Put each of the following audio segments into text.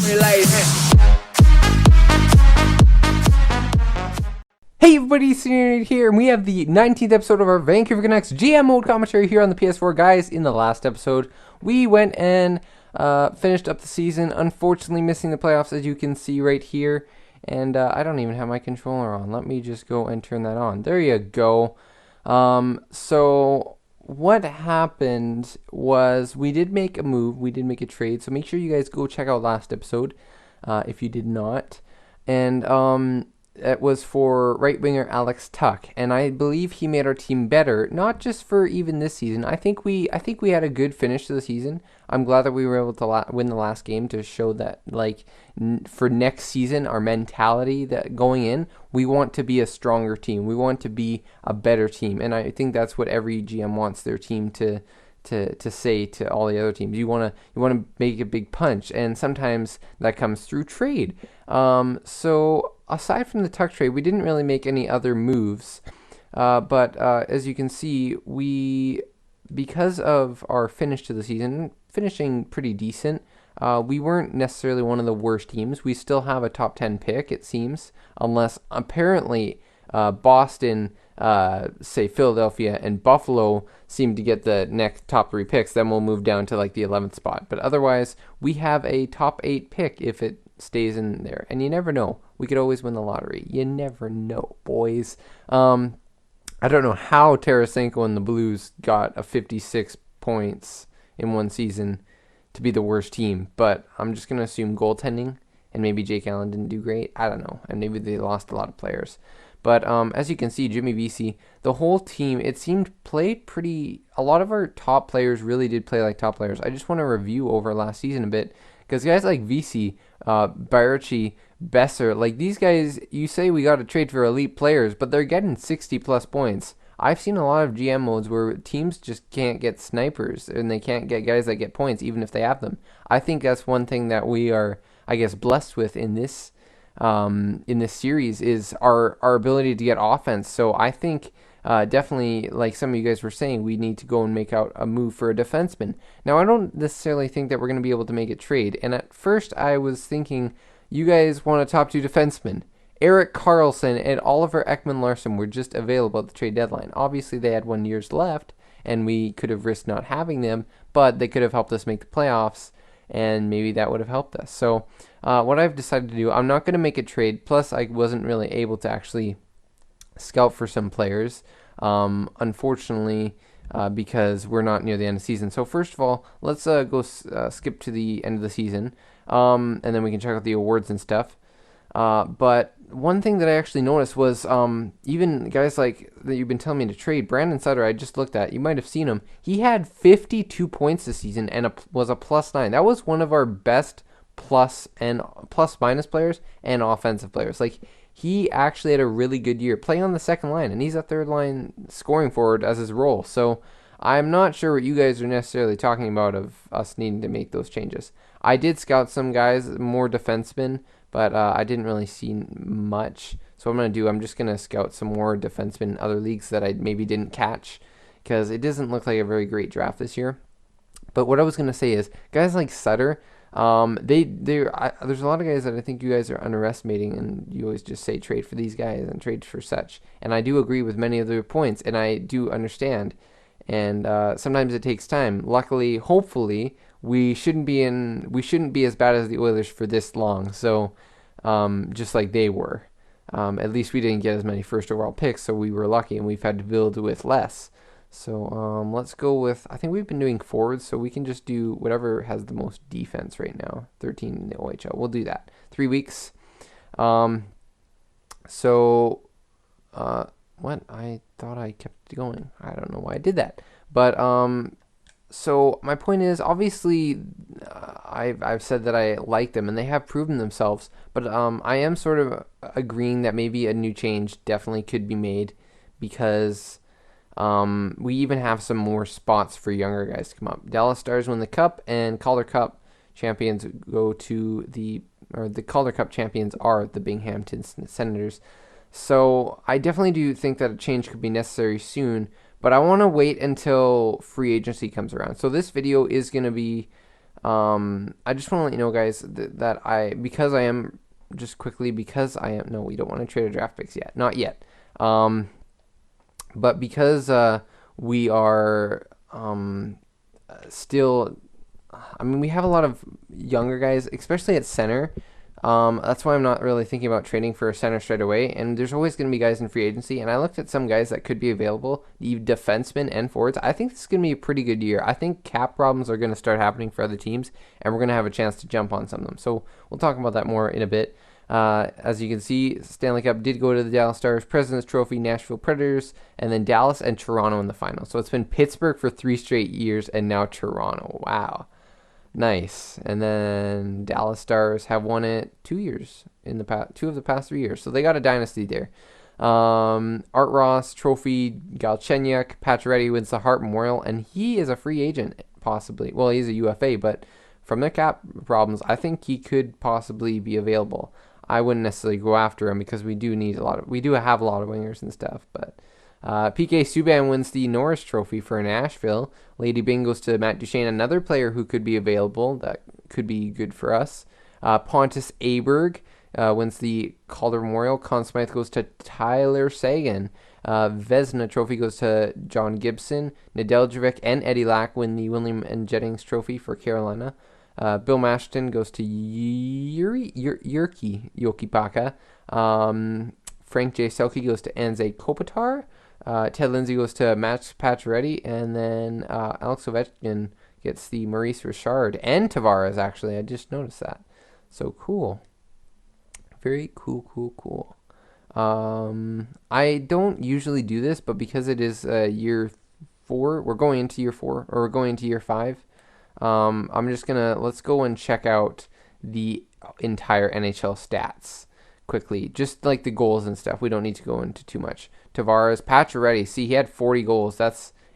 Hey everybody, Aaronator here, and we have the 19th episode of our Vancouver Canucks GM mode commentary here on the PS4. Guys, in the last episode, we went and finished up the season, unfortunately missing the playoffs, as you can see right here. And I don't even have my controller on. Let me just go and turn that on. There you go. So what happened was we did make a move. We did make a trade. So make sure you guys go check out last episode if you did not. And it was for right winger Alex Tuck, and I believe he made our team better, not just for even this season. I think we had a good finish to the season. I'm glad that we were able to win the last game to show that, like, for next season, our mentality that going in, we want to be a stronger team. We want to be a better team, and I think that's what every GM wants their team to say to all the other teams. You want to make a big punch, and sometimes that comes through trade. So aside from the Tuck trade, we didn't really make any other moves. But as you can see, because of our finish to the season, finishing pretty decent, we weren't necessarily one of the worst teams. We still have a top 10 pick, it seems, unless apparently Boston, say Philadelphia, and Buffalo seem to get the next top 3 picks. Then we'll move down to like the 11th spot. But otherwise, we have a top 8 pick if it stays in there. And you never know. We could always win the lottery. You never know, boys. I don't know how Tarasenko and the Blues got a 56 points in one season to be the worst team, but I'm just going to assume goaltending, and maybe Jake Allen didn't do great. I don't know, and maybe they lost a lot of players. But as you can see, Jimmy Vesey, the whole team, it seemed played pretty. A lot of our top players really did play like top players. I just want to review over last season a bit, because guys like Vesey, Baertschi, Besser, like these guys, you say we got to trade for elite players, but they're getting 60 plus points. I've seen a lot of GM modes where teams just can't get snipers, and they can't get guys that get points even if they have them. I think that's one thing that we are, I guess, blessed with in this series is our ability to get offense. So I think definitely, like some of you guys were saying, we need to go and make out a move for a defenseman. Now, I don't necessarily think that we're going to be able to make a trade. And at first I was thinking, you guys want a top 2 defenseman. Erik Karlsson and Oliver Ekman-Larsson were just available at the trade deadline. Obviously, they had 1 year left, and we could have risked not having them, but they could have helped us make the playoffs, and maybe that would have helped us. So what I've decided to do, I'm not going to make a trade. Plus, I wasn't really able to actually scout for some players, unfortunately, because we're not near the end of the season. So first of all, let's go skip to the end of the season, and then we can check out the awards and stuff. But one thing that I actually noticed was even guys like that you've been telling me to trade, Brandon Sutter, I just looked at, you might have seen him. He had 52 points this season and was a +9. That was one of our best plus and plus-minus players and offensive players. Like, he actually had a really good year playing on the second line, and he's a third line scoring forward as his role. So I'm not sure what you guys are necessarily talking about of us needing to make those changes. I did scout some guys, more defensemen, but I didn't really see much. So what I'm going to do, I'm just going to scout some more defensemen in other leagues that I maybe didn't catch, because it doesn't look like a very great draft this year. But what I was going to say is, guys like Sutter, there's a lot of guys that I think you guys are underestimating, and you always just say trade for these guys and trade for such. And I do agree with many of their points, and I do understand. And sometimes it takes time. Luckily, hopefully, we shouldn't be as bad as the Oilers for this long. So just like they were, at least we didn't get as many first overall picks, so we were lucky, and we've had to build with less. So let's go with, I think we've been doing forwards, so we can just do whatever has the most defense right now. 13 in the OHL. We'll do that. 3 weeks. What? I thought I kept going. I don't know why I did that. But so my point is, obviously, I've said that I like them, and they have proven themselves. But I am sort of agreeing that maybe a new change definitely could be made, because we even have some more spots for younger guys to come up. Dallas Stars win the Cup, and Calder Cup champions go to the Calder Cup champions are the Binghamton Senators. So I definitely do think that a change could be necessary soon, but I want to wait until free agency comes around. So this video is going to be I just want to let you know, guys, that because I am just quickly because I am no, we don't want to trade a draft picks yet, not yet. But because we are still, I mean, we have a lot of younger guys, especially at center. That's why I'm not really thinking about trading for a center straight away. And there's always going to be guys in free agency. And I looked at some guys that could be available, defensemen and forwards. I think this is going to be a pretty good year. I think cap problems are going to start happening for other teams, and we're going to have a chance to jump on some of them. So we'll talk about that more in a bit. As you can see, Stanley Cup did go to the Dallas Stars, President's Trophy, Nashville Predators, and then Dallas and Toronto in the final. So it's been Pittsburgh for 3 straight years, and now Toronto. Wow. Nice. And then Dallas Stars have won it 2 years in the past, 2 of the past 3 years. So they got a dynasty there. Art Ross Trophy, Galchenyuk, Pacioretty wins the Hart Memorial, and he is a free agent possibly. Well, he's a UFA, but from the cap problems, I think he could possibly be available. I wouldn't necessarily go after him because we do have a lot of wingers and stuff, but PK Subban wins the Norris Trophy for Nashville. Lady Byng goes to Matt Duchene, another player who could be available that could be good for us. Pontus Aberg wins the Calder Memorial. Conn Smythe goes to Tyler Sagan. Vezina Trophy goes to John Gibson. Nedeljkovic and Eddie Lack win the William and Jennings Trophy for Carolina. Bill Mashton goes to Yoki Paka. Frank J. Selke goes to Anze Kopitar. Ted Lindsay goes to Max Pacioretty. And then Alex Ovechkin gets the Maurice Richard and Tavares, actually. I just noticed that. So cool. Very cool. I don't usually do this, but because it is year 4, we're going into year 4, or we're going into year 5. I'm just let's go and check out the entire NHL stats quickly, just like the goals and stuff. We don't need to go into too much. Tavares, Pacioretty, see, he had 40 goals.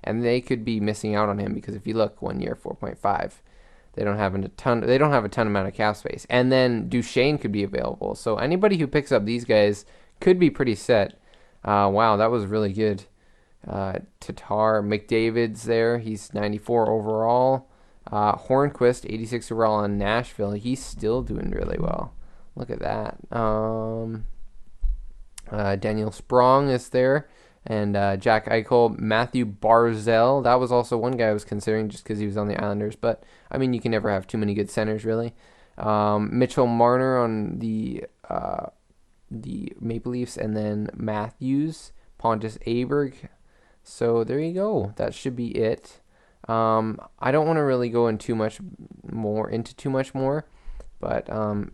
And they could be missing out on him because if you look, 1 year 4.5. They don't have a ton amount of cap space. And then Duchene could be available. So anybody who picks up these guys could be pretty set. Wow, that was really good. Tatar, McDavid's there. He's 94 overall. Hornquist, 86 overall on Nashville. He's still doing really well. Look at that. Daniel Sprong is there. And Jack Eichel, Matthew Barzal. That was also one guy I was considering just because he was on the Islanders. But, I mean, you can never have too many good centers, really. Mitchell Marner on the Maple Leafs. And then Matthews, Pontus Aberg. So, there you go. That should be it. I don't want to really go into too much more. But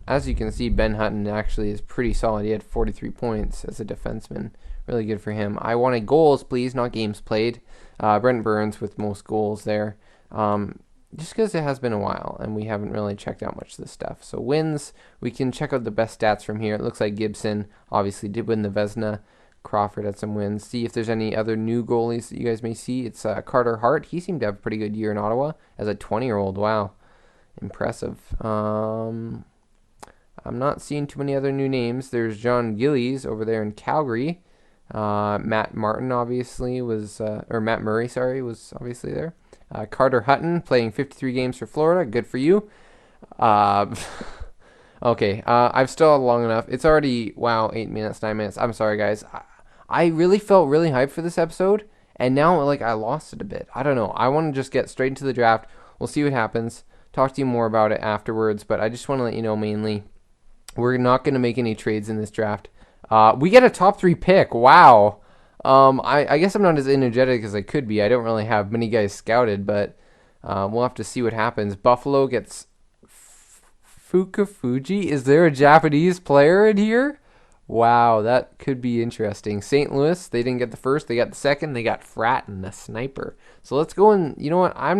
as you can see, Ben Hutton actually is pretty solid. He had 43 points as a defenseman. Really good for him. I wanted goals, please, not games played. Brent Burns with most goals there. Just because it has been a while and we haven't really checked out much of this stuff. So wins, we can check out the best stats from here. It looks like Gibson obviously did win the Vezina. Crawford had some wins. See if there's any other new goalies that you guys may see. It's Carter Hart. He seemed to have a pretty good year in Ottawa as a 20-year-old. Wow. Impressive. I'm not seeing too many other new names. There's John Gillies over there in Calgary. Matt Martin obviously was, or Matt Murray, sorry, was obviously there. Carter Hutton playing 53 games for Florida. Good for you. Okay, I've still long enough. It's already, 8 minutes, 9 minutes. I'm sorry, guys. I really felt really hyped for this episode, and now, I lost it a bit. I don't know. I want to just get straight into the draft. We'll see what happens. Talk to you more about it afterwards, but I just want to let you know mainly we're not going to make any trades in this draft. We get a top 3 pick. Wow. I guess I'm not as energetic as I could be. I don't really have many guys scouted, but we'll have to see what happens. Buffalo gets Fukafuji. Is there a Japanese player in here? Wow, that could be interesting. St. Louis, they didn't get the first. They got the second. They got Frat and the Sniper. So let's go and, you know what, I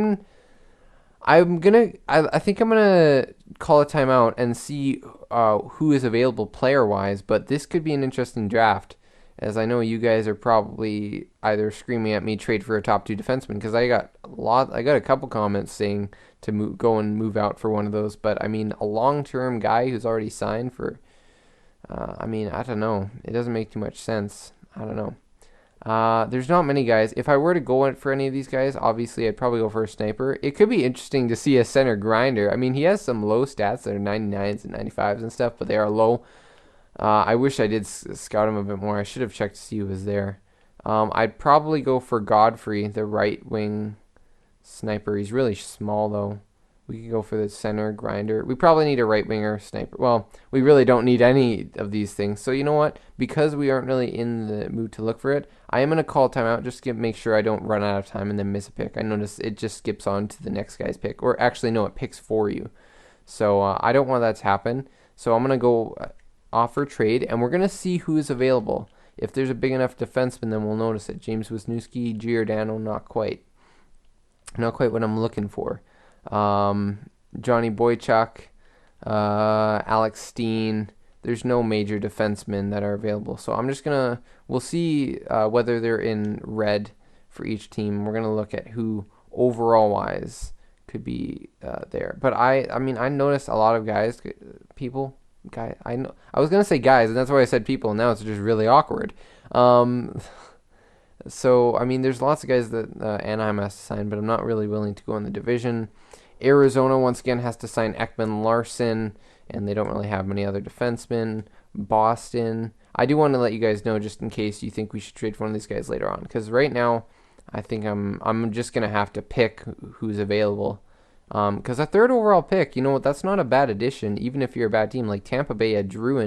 think I'm gonna call a timeout and see who is available player-wise, but this could be an interesting draft, as I know you guys are probably either screaming at me trade for a top 2 defenseman, because I got a couple comments saying to go and move out for one of those, but I mean a long-term guy who's already signed for, I don't know, it doesn't make too much sense. I don't know. There's not many guys. If I were to go in for any of these guys, obviously I'd probably go for a sniper. It could be interesting to see a center grinder. I mean, he has some low stats that are 99s and 95s and stuff, but they are low. I wish I did scout him a bit more. I should have checked to see who was there. I'd probably go for Godfrey, the right wing sniper. He's really small though. We could go for the center grinder. We probably need a right winger sniper. Well, we really don't need any of these things. So you know what? Because we aren't really in the mood to look for it, I am gonna call timeout just to make sure I don't run out of time and then miss a pick. I notice it just skips on to the next guy's pick, or actually no, it picks for you. So I don't want that to happen. So I'm gonna go offer trade, and we're gonna see who's available. If there's a big enough defenseman, then we'll notice it. James Wisniewski, Giordano, not quite what I'm looking for. Johnny Boychuk, Alex Steen. There's no major defensemen that are available. So we'll see whether they're in red for each team. We're gonna look at who overall wise could be there. But I mean, I noticed a lot of I know I was gonna say guys, and that's why I said people. And now it's just really awkward. So I mean, there's lots of guys that Anaheim has to sign, but I'm not really willing to go in the division. Arizona once again has to sign Ekman Larson, and they don't really have many other defensemen. Boston. I do want to let you guys know just in case you think we should trade for one of these guys later on, because right now I think I'm just gonna have to pick who's available. Because a third overall pick, you know what? That's not a bad addition, even if you're a bad team. Like Tampa Bay had Drew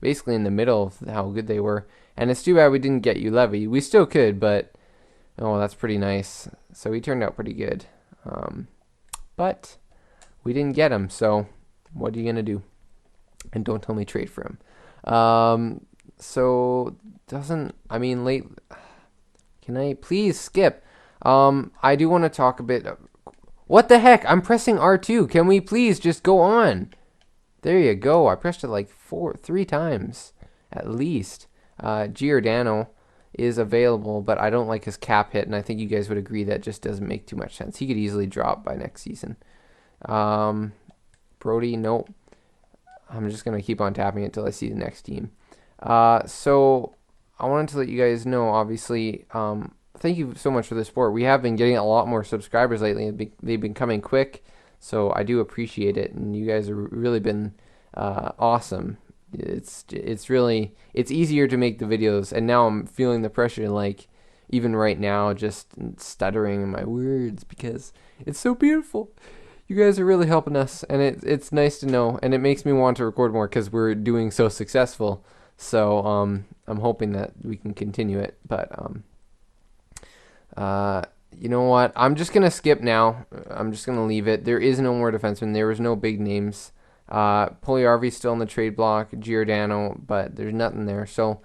basically in the middle of how good they were, and it's too bad we didn't get Ulevy. We still could, but oh, that's pretty nice. So he turned out pretty good. But we didn't get him, so what are you gonna do? And don't tell me trade for him. Late. Can I please skip? I do want to talk a bit. What the heck? I'm pressing R2. Can we please just go on? There you go. I pressed it like 3 times at least. Giordano is available, but I don't like his cap hit, and I think you guys would agree that just doesn't make too much sense. He could easily drop by next season. Brody, nope. I'm just going to keep on tapping it until I see the next team. So I wanted to let you guys know, obviously, thank you so much for the support. We have been getting a lot more subscribers lately. They've been coming quick, so I do appreciate it, and you guys have really been awesome. It's easier to make the videos, and now I'm feeling the pressure, like even right now, just stuttering in my words because it's so beautiful. You guys are really helping us, and it's nice to know, and it makes me want to record more because we're doing so successful. So I'm hoping that we can continue it, but you know what? I'm just gonna skip now. I'm just gonna leave it. There is no more defensemen. There was no big names. Puljujärvi's still in the trade block, Giordano, but there's nothing there. So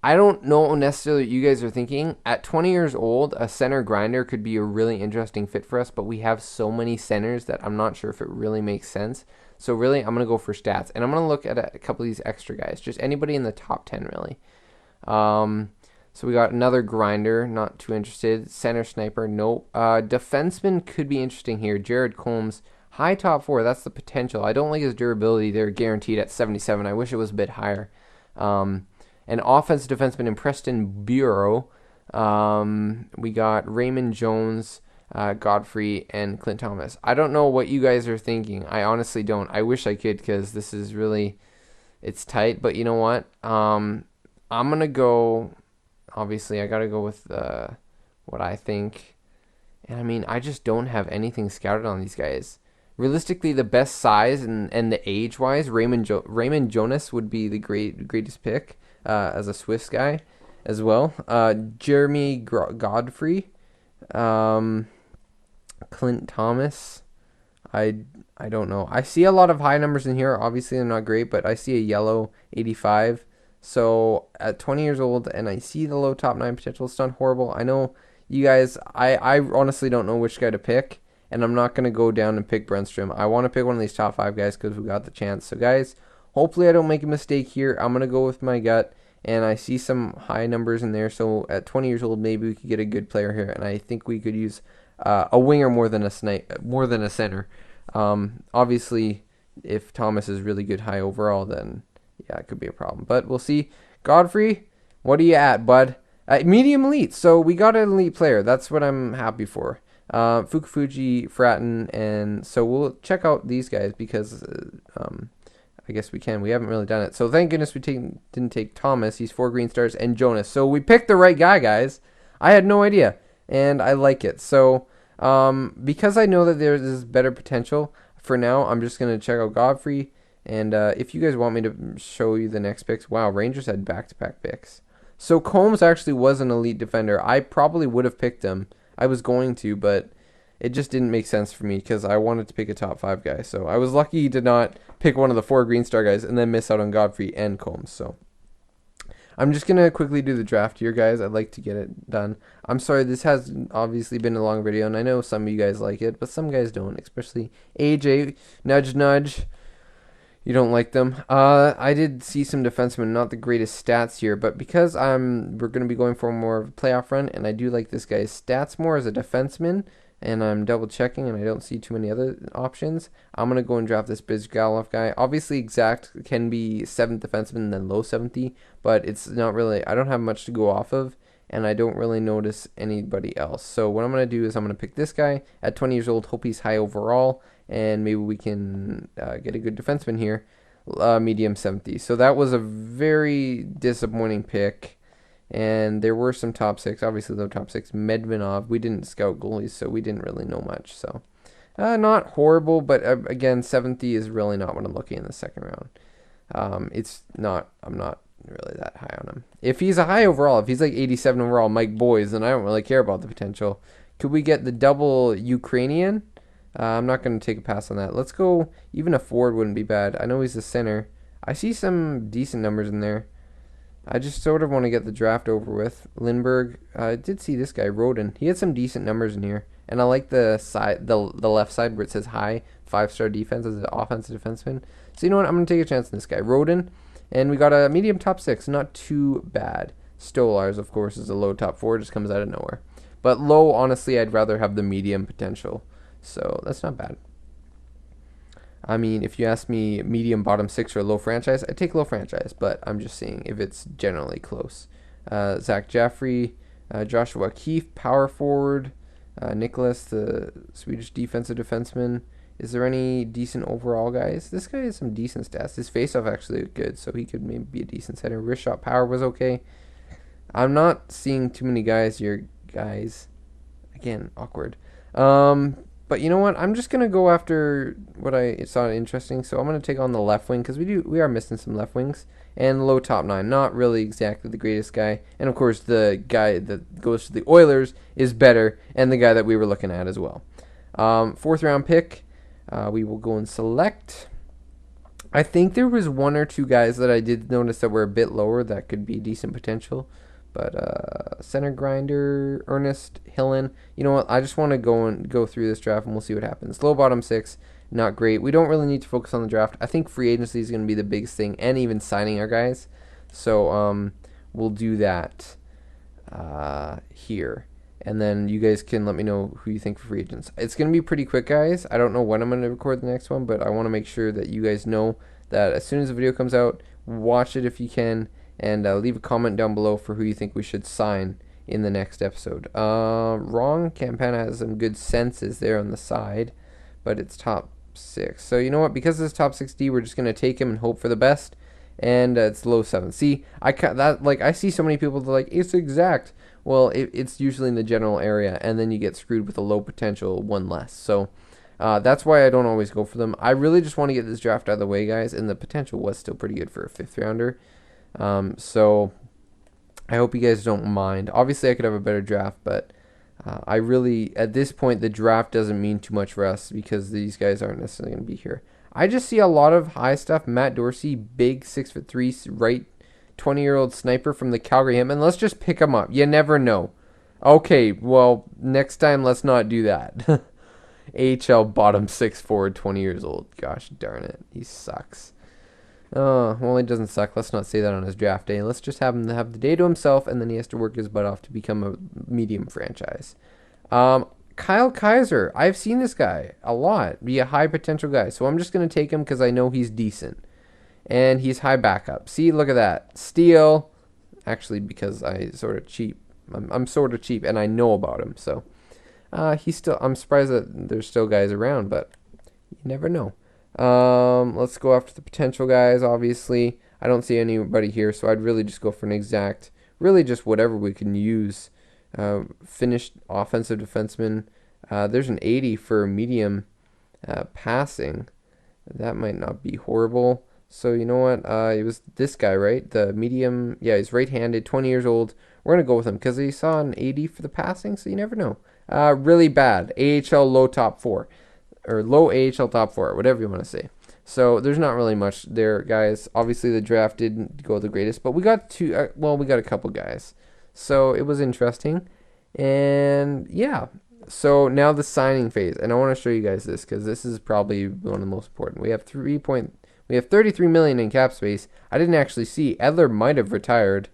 I don't know necessarily what you guys are thinking. At 20 years old, a center grinder could be a really interesting fit for us, but we have so many centers that I'm not sure if it really makes sense. So really, I'm going to go for stats, and I'm going to look at a couple of these extra guys, just anybody in the top 10, really. So we got another grinder, not too interested. Center sniper, nope. Defenseman could be interesting here. Jared Combs. High top 4, that's the potential. I don't like his durability. They're guaranteed at 77. I wish it was a bit higher. An offensive defenseman in Preston Bureau. We got Raymond Jones, Godfrey, and Clint Thomas. I don't know what you guys are thinking. I honestly don't. I wish I could because this is really, it's tight. But you know what? I'm going to go, obviously, I got to go with what I think. And I mean, I just don't have anything scouted on these guys. Realistically, the best size and the age-wise, Raymond Jonas would be the greatest pick as a Swiss guy as well. Jeremy Godfrey, Clint Thomas. I don't know. I see a lot of high numbers in here. Obviously, they're not great, but I see a yellow 85. So at 20 years old, and I see the low top 9 potential. It's not horrible. I know you guys. I honestly don't know which guy to pick. And I'm not going to go down and pick Brunstrom. I want to pick one of these top 5 guys because we got the chance. So, guys, hopefully I don't make a mistake here. I'm going to go with my gut. And I see some high numbers in there. So, at 20 years old, maybe we could get a good player here. And I think we could use a winger more than a center. Obviously, if Thomas is really good high overall, then, yeah, it could be a problem. But we'll see. Godfrey, what are you at, bud? Medium elite. So we got an elite player. That's what I'm happy for. Fukufuji, Fratton, and so we'll check out these guys because I guess we can. We haven't really done it. So thank goodness we didn't take Thomas. He's 4 green stars, and Jonas. So we picked the right guy, guys. I had no idea, and I like it. So because I know that there's better potential, for now, I'm just going to check out Godfrey. And if you guys want me to show you the next picks, wow, Rangers had back-to-back picks. So Combs actually was an elite defender. I probably would have picked him. I was going to, but it just didn't make sense for me because I wanted to pick a top 5 guy. So I was lucky to not pick one of the 4 green star guys and then miss out on Godfrey and Combs. So I'm just going to quickly do the draft here, guys. I'd like to get it done. I'm sorry, this has obviously been a long video, and I know some of you guys like it, but some guys don't, especially AJ. Nudge, nudge. You don't like them. I did see some defensemen, not the greatest stats here, but because we're going to be going for more of a playoff run, and I do like this guy's stats more as a defenseman, and I'm double checking, and I don't see too many other options, I'm going to go and draft this Bizgalov guy. Obviously, exact can be 7th defenseman and then low 70, but it's not really, I don't have much to go off of, and I don't really notice anybody else. So what I'm going to do is I'm going to pick this guy at 20 years old, hope he's high overall, and maybe we can get a good defenseman here, medium 70. So that was a very disappointing pick, and there were some top 6. Obviously, the top 6, Medvinov. We didn't scout goalies, so we didn't really know much. So not horrible, but again, 70 is really not what I'm looking in the second round. It's not. I'm not really that high on him. If he's a high overall, if he's like 87 overall, Mike Boys, then I don't really care about the potential. Could we get the double Ukrainian? I'm not going to take a pass on that. Let's go, even a forward wouldn't be bad. I know he's a center. I see some decent numbers in there. I just sort of want to get the draft over with. Lindbergh, I did see this guy, Roden. He had some decent numbers in here. And I like the side, the left side where it says high, 5-star defense as an offensive defenseman. So you know what, I'm going to take a chance on this guy, Roden. And we got a medium top 6, not too bad. Stolars, of course, is a low top 4, just comes out of nowhere. But low, honestly, I'd rather have the medium potential. So that's not bad. I mean, if you ask me medium bottom 6 or low franchise, I'd take low franchise, but I'm just seeing if it's generally close. Zach Jaffrey, Joshua Keefe, power forward, Nicholas, the Swedish defensive defenseman. Is there any decent overall guys? This guy has some decent stats. His faceoff actually looked good, so he could maybe be a decent center. Wrist shot power was okay. I'm not seeing too many guys here, guys. Again, awkward. But you know what? I'm just gonna go after what I saw interesting. So I'm gonna take on the left wing because we are missing some left wings, and low top 9. Not really exactly the greatest guy, and of course the guy that goes to the Oilers is better, and the guy that we were looking at as well. 4th round pick. We will go and select. I think there was 1 or 2 guys that I did notice that were a bit lower that could be decent potential. But center grinder, Ernest, Hillen. You know what? I just want to go through this draft and we'll see what happens. Low bottom 6, not great. We don't really need to focus on the draft. I think free agency is going to be the biggest thing, and even signing our guys. So we'll do that here. And then you guys can let me know who you think for free agents. It's going to be pretty quick, guys. I don't know when I'm going to record the next one, but I want to make sure that you guys know that as soon as the video comes out, watch it if you can. And leave a comment down below for who you think we should sign in the next episode. Wrong. Campana has some good senses there on the side, but it's top 6. So you know what? Because it's top 6D, we're just going to take him and hope for the best. And it's low 7. See, I see so many people that are like, it's exact. Well, it's usually in the general area, and then you get screwed with a low potential 1 less. So that's why I don't always go for them. I really just want to get this draft out of the way, guys, and the potential was still pretty good for a 5th rounder. So I hope you guys don't mind. Obviously, I could have a better draft, but I really, at this point, the draft doesn't mean too much for us because these guys aren't necessarily going to be here. I just see a lot of high stuff. Matt Dorsey, big 6'3", right, 20-year-old sniper from the Calgary Hitmen. Let's just pick him up. You never know. Okay, well, next time, let's not do that. AHL bottom 6 forward, 20 years old. Gosh darn it. He sucks. Well, he doesn't suck. Let's not say that on his draft day. Let's just have him have the day to himself, and then he has to work his butt off to become a medium franchise. Kyle Kaiser. I've seen this guy a lot. Be a high potential guy. So I'm just going to take him because I know he's decent. And he's high backup. See, look at that. Steal. Actually, because I sort of cheap. I'm sort of cheap, and I know about him. So he's still. I'm surprised that there's still guys around, but you never know. Let's go after the potential guys. Obviously, I don't see anybody here, so I'd really just go for an exact. Really, just whatever we can use. Finished offensive defenseman. There's an 80 for medium passing. That might not be horrible. So you know what? It was this guy, right? The medium. Yeah, he's right-handed, 20 years old. We're gonna go with him because he saw an 80 for the passing. So you never know. Really bad. AHL low top four, or low AHL top four, whatever you want to say. So there's not really much there, guys. Obviously the draft didn't go the greatest, but we got two. Well, we got a couple guys. So it was interesting, and yeah. So now the signing phase, and I want to show you guys this because this is probably one of the most important. We have 33 million in cap space. I didn't actually see Edler might have retired,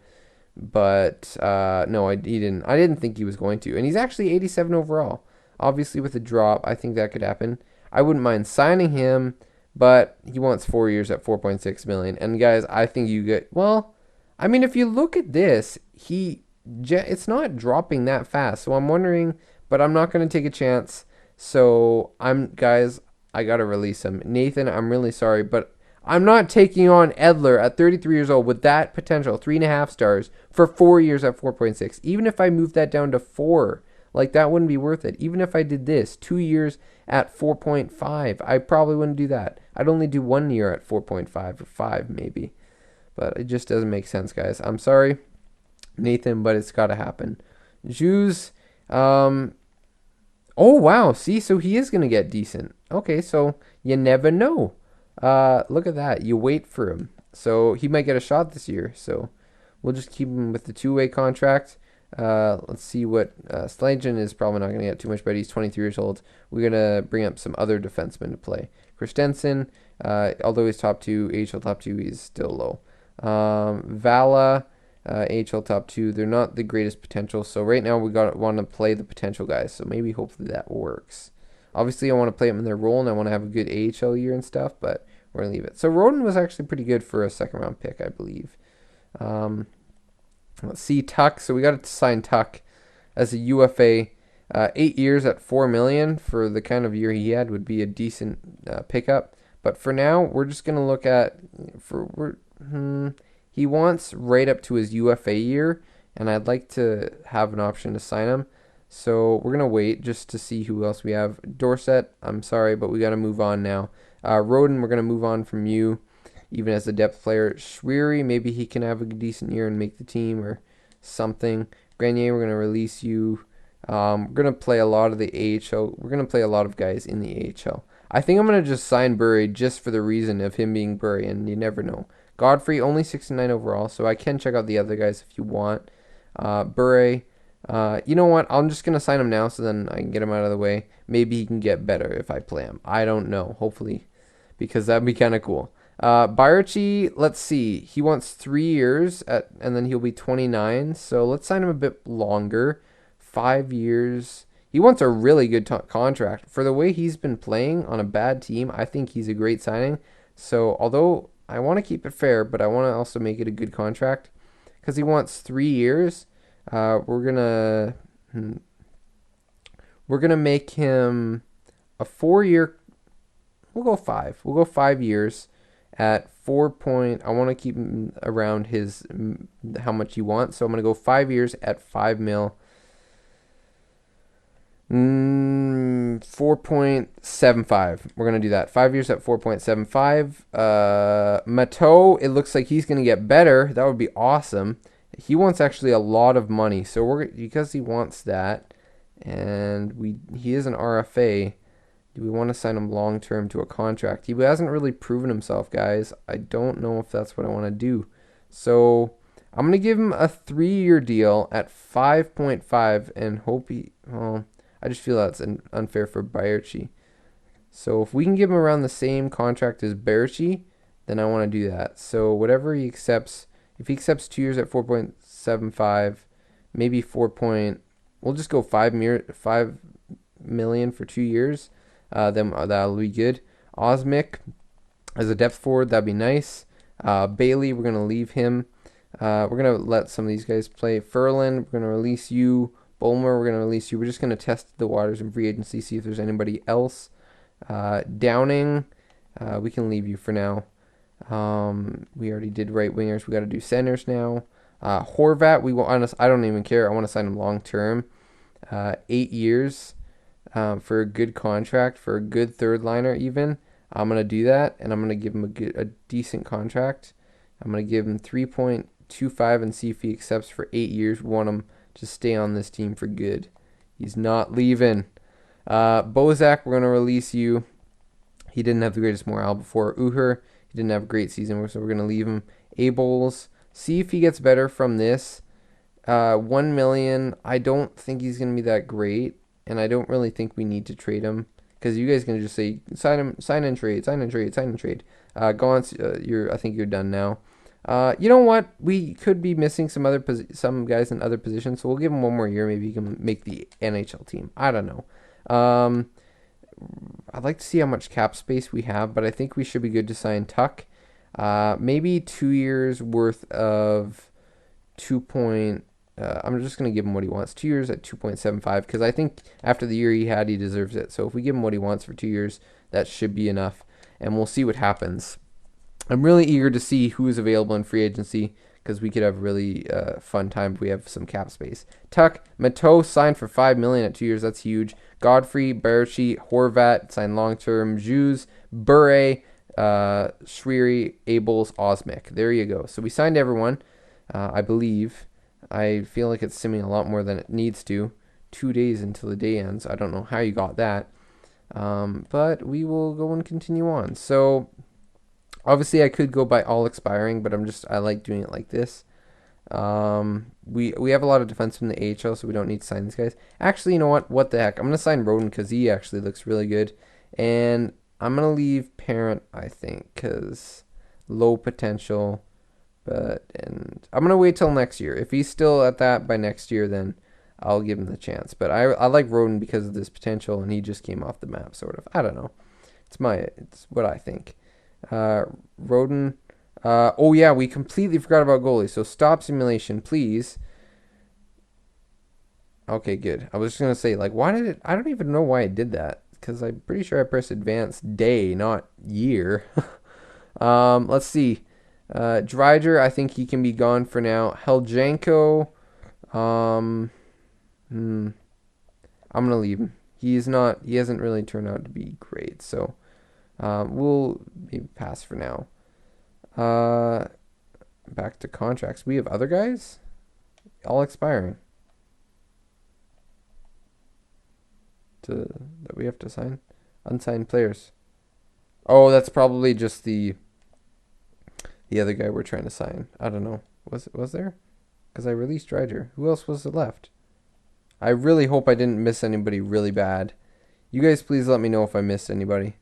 but no, he didn't. I didn't think he was going to, and he's actually 87 overall. Obviously, with a drop, I think that could happen. I wouldn't mind signing him, but he wants 4 years at 4.6 million. And guys, I think you get well. I mean, if you look at this, it's not dropping that fast. So I'm wondering, but I'm not going to take a chance. So guys, I got to release him. Nathan, I'm really sorry, but I'm not taking on Edler at 33 years old with that potential, 3.5 stars for 4 years at 4.6. Even if I move that down to 4, like that wouldn't be worth it. Even if I did this, 2 years at 4.5, I probably wouldn't do that. I'd only do 1 year at 4.5 or 5 maybe. But it just doesn't make sense, guys. I'm sorry, Nathan, but it's got to happen. Jews, oh, wow. See, so he is going to get decent. Okay, so you never know. Look at that. You wait for him. So he might get a shot this year. So we'll just keep him with the 2-way contract. Let's see what Slagen is probably not going to get too much better. He's 23 years old. We're going to bring up some other defensemen to play. Christensen, although he's top 2, AHL top 2, he's still low. Vala, AHL top 2, they're not the greatest potential. So right now we want to play the potential guys. So maybe hopefully that works. Obviously I want to play them in their role and I want to have a good AHL year and stuff, but we're going to leave it. So Roden was actually pretty good for a second round pick, I believe. Let's see, Tuck. So we got to sign Tuck as a UFA. 8 years at $4 million for the kind of year he had would be a decent pickup. But for now, we're just gonna look at he wants right up to his UFA year, and I'd like to have an option to sign him. So we're gonna wait just to see who else we have. Dorset, I'm sorry, but we got to move on now. Roden, we're gonna move on from you, even as a depth player. Schwery, maybe he can have a decent year and make the team or something. Grenier, we're gonna release you. We're going to play a lot of the AHL. We're going to play a lot of guys in the AHL. I think I'm going to just sign Burry just for the reason of him being Burry, and you never know. Godfrey, only 69 overall, so I can check out the other guys if you want. Burry, you know what? I'm just going to sign him now so then I can get him out of the way. Maybe he can get better if I play him. I don't know, hopefully, because that'd be kind of cool. Bayarchi, let's see. He wants 3 years, and then he'll be 29, so let's sign him a bit longer. 5 years. He wants a really good contract. For the way he's been playing on a bad team, I think he's a great signing. So, although I want to keep it fair, but I want to also make it a good contract because he wants 3 years. We're gonna make him a 4-year. We'll go 5. We'll go 5 years at 4 point. I want to keep him around his how much he wants. So I'm gonna go 5 years at 5 mil. 4.75. We're going to do that. 5 years at 4.75. Mateau, it looks like he's going to get better. That would be awesome. He wants actually a lot of money. So because he wants that, and he is an RFA, do we want to sign him long term to a contract? He hasn't really proven himself, guys. I don't know if that's what I want to do. So I'm going to give him a 3-year deal at 5.5 and hope I just feel that's unfair for Bayarchi. So if we can give him around the same contract as Bayarchi, then I want to do that. So whatever he accepts, if he accepts 2 years at 4.75, maybe we'll just go 5 million for 2 years. Then that'll be good. Osmic as a depth forward, that'd be nice. Bailey, we're gonna leave him. We're going to let some of these guys play. Furlan, we're going to release you. Bulmer, we're going to release you. We're just going to test the waters in free agency, see if there's anybody else. Downing, we can leave you for now. We already did right wingers. We got to do centers now. Horvat, I don't even care. I want to sign him long term. 8 years for a good contract, for a good third liner even. I'm going to do that, and I'm going to give him a decent contract. I'm going to give him 3.25 and see if he accepts for 8 years. We want him to stay on this team for good. He's not leaving. Bozak, we're going to release you. He didn't have the greatest morale before. Uher, he didn't have a great season, so we're going to leave him. Abels, see if he gets better from this. 1 million, I don't think he's going to be that great, and I don't really think we need to trade him, because you guys can just say, sign him, sign and trade. Go on, I think you're done now. You know what? We could be missing some guys in other positions, so we'll give him 1 more year. Maybe he can make the NHL team. I don't know. I'd like to see how much cap space we have, but I think we should be good to sign Tuck. Maybe 2 years worth of 2. I'm just going to give him what he wants. 2 years at 2.75, because I think after the year he had, he deserves it. So if we give him what he wants for 2 years, that should be enough, and we'll see what happens. I'm really eager to see who is available in free agency, because we could have a really fun time if we have some cap space. Tuck, Mateau signed for $5 million at 2 years. That's huge. Godfrey, Barachi, Horvat signed long term. Juz, Bure, Schwery, Abels, Osmic. There you go. So we signed everyone, I believe. I feel like it's simming a lot more than it needs to. 2 days until the day ends. I don't know how you got that. But we will go and continue on. So obviously I could go by all expiring, but I like doing it like this. We have a lot of defense from the AHL, so we don't need to sign these guys. Actually, you know what? What the heck? I'm going to sign Roden because he actually looks really good. And I'm going to leave Parent, I think, because low potential. And I'm going to wait till next year. If he's still at that by next year, then I'll give him the chance. But I like Roden because of this potential, and he just came off the map, sort of. I don't know. It's what I think. Roden. Oh yeah, we completely forgot about goalie. So stop simulation, please. Okay, good. I was just gonna say, like, why did it? I don't even know why I did that, because I'm pretty sure I pressed advanced day, not year. Let's see. Dreiger, I think he can be gone for now. Heljanko, I'm gonna leave him. He hasn't really turned out to be great, so we'll maybe pass for now. Back to contracts. We have other guys all expiring that we have to sign. Unsigned players. Oh, that's probably just the other guy we're trying to sign. I don't know. Was there? Because I released Dreiger. Who else was left? I really hope I didn't miss anybody really bad. You guys please let me know if I missed anybody.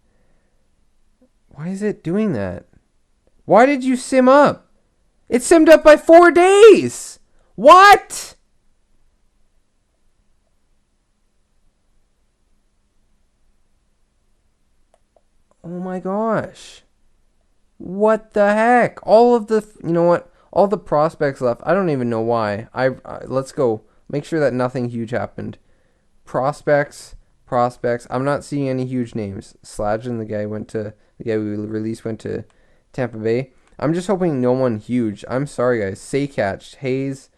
Why is it doing that? Why did you sim up? It simmed up by 4 days. What? Oh my gosh. What the heck? All the prospects left. I don't even know why. Let's go. Make sure that nothing huge happened. Prospects. I'm not seeing any huge names. Sladgen, the guy we released, went to Tampa Bay. I'm just hoping no one huge. I'm sorry, guys. Saycatch, Hayes.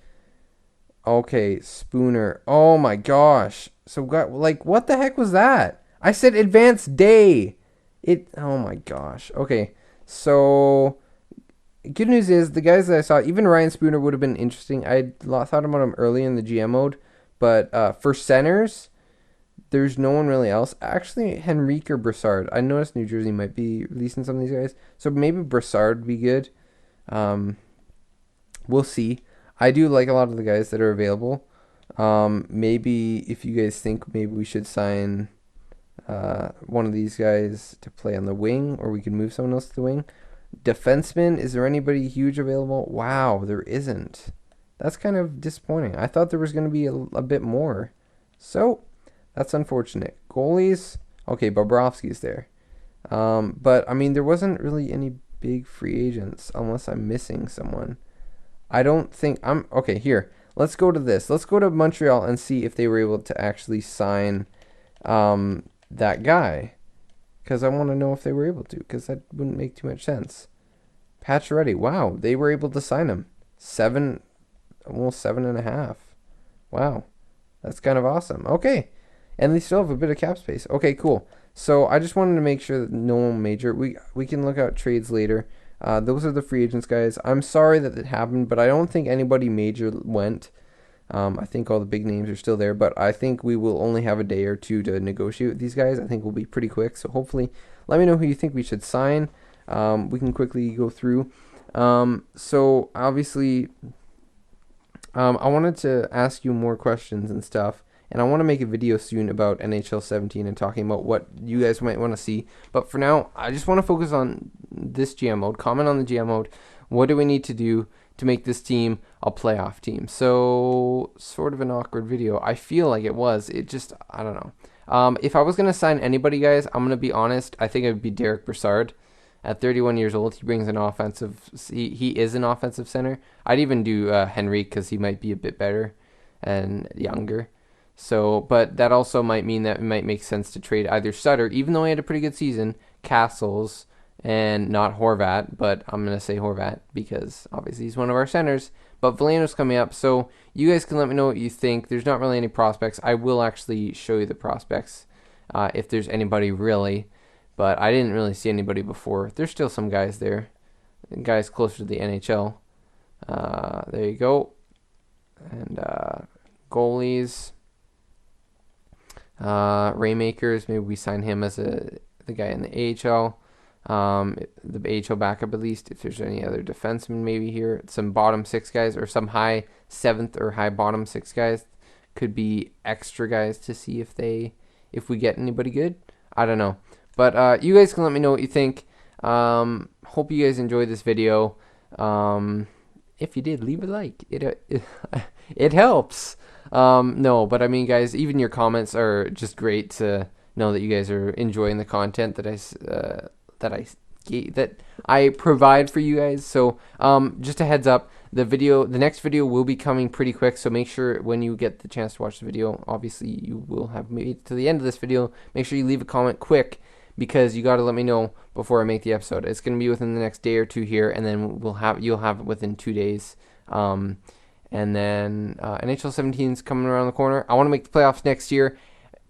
Okay, Spooner. Oh my gosh. So what the heck was that? I said advanced day. Oh my gosh. Okay. So, good news is, the guys that I saw, even Ryan Spooner would have been interesting. I thought about him early in the GM mode. But for centers, there's no one really else. Actually, Henrique or Brassard. I noticed New Jersey might be releasing some of these guys. So maybe Brassard would be good. We'll see. I do like a lot of the guys that are available. Maybe if you guys think maybe we should sign one of these guys to play on the wing, or we can move someone else to the wing. Defenseman, is there anybody huge available? Wow, there isn't. That's kind of disappointing. I thought there was going to be a bit more. So, that's unfortunate. Goalies, okay, Bobrovsky's there. But, I mean, there wasn't really any big free agents, unless I'm missing someone. I don't think I'm okay. Here, let's go to this. Let's go to Montreal and see if they were able to actually sign that guy, because I want to know if they were able to, because that wouldn't make too much sense. Pacioretty, wow, they were able to sign him. Almost 7.5. Wow, that's kind of awesome. Okay, and they still have a bit of cap space. Okay, cool. So I just wanted to make sure that no one major. We can look out trades later. Those are the free agents, guys. I'm sorry that it happened, but I don't think anybody major went. I think all the big names are still there, but I think we will only have a day or two to negotiate with these guys. I think we'll be pretty quick. So hopefully, let me know who you think we should sign. We can quickly go through. So obviously, I wanted to ask you more questions and stuff, and I want to make a video soon about NHL 17 and talking about what you guys might want to see. But for now, I just want to focus on this GM mode. Comment on the GM mode. What do we need to do to make this team a playoff team? So, sort of an awkward video. I feel like it was. It just, I don't know. If I was going to sign anybody, guys, I'm going to be honest. I think it would be Derek Brassard. At 31 years old, he brings an offensive. He is an offensive center. I'd even do Henry because he might be a bit better and younger. So, but that also might mean that it might make sense to trade either Sutter, even though he had a pretty good season, Castles, and not Horvat. But I'm gonna say Horvat because obviously he's one of our centers. But Veleno's coming up, so you guys can let me know what you think. There's not really any prospects. I will actually show you the prospects if there's anybody really. But I didn't really see anybody before. There's still some guys there. Guys closer to the NHL. There you go. And goalies. Raymakers. Maybe we sign him as the guy in the AHL. The AHL backup at least. If there's any other defensemen maybe here. Some bottom six guys or some high seventh or high bottom six guys. Could be extra guys to see if we get anybody good. I don't know. But you guys can let me know what you think. Hope you guys enjoyed this video. If you did, leave a like. It helps. No, but I mean, guys, even your comments are just great to know that you guys are enjoying the content that I provide for you guys. So just a heads up, the next video will be coming pretty quick. So make sure when you get the chance to watch the video, obviously you will have made it to the end of this video. Make sure you leave a comment quick, because you got to let me know before I make the episode. It's going to be within the next day or two here, and then you'll have it within 2 days. And then NHL 17 is coming around the corner. I want to make the playoffs next year.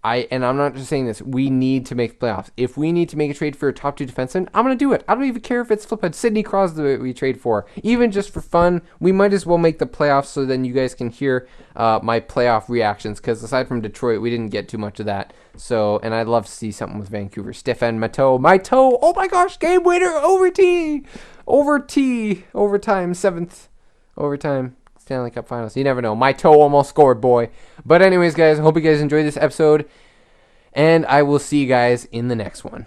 And I'm not just saying this. We need to make the playoffs. If we need to make a trade for a top 2 defenseman, I'm going to do it. I don't even care if it's flipped Sidney Crosby we trade for. Even just for fun, we might as well make the playoffs so then you guys can hear my playoff reactions. Because aside from Detroit, we didn't get too much of that. So, and I'd love to see something with Vancouver. Stefan Matteau. Oh my gosh, game winner, overtime, 7th overtime. Stanley Cup Finals. You never know. My toe almost scored, boy. But anyways, guys, I hope you guys enjoyed this episode, and I will see you guys in the next one.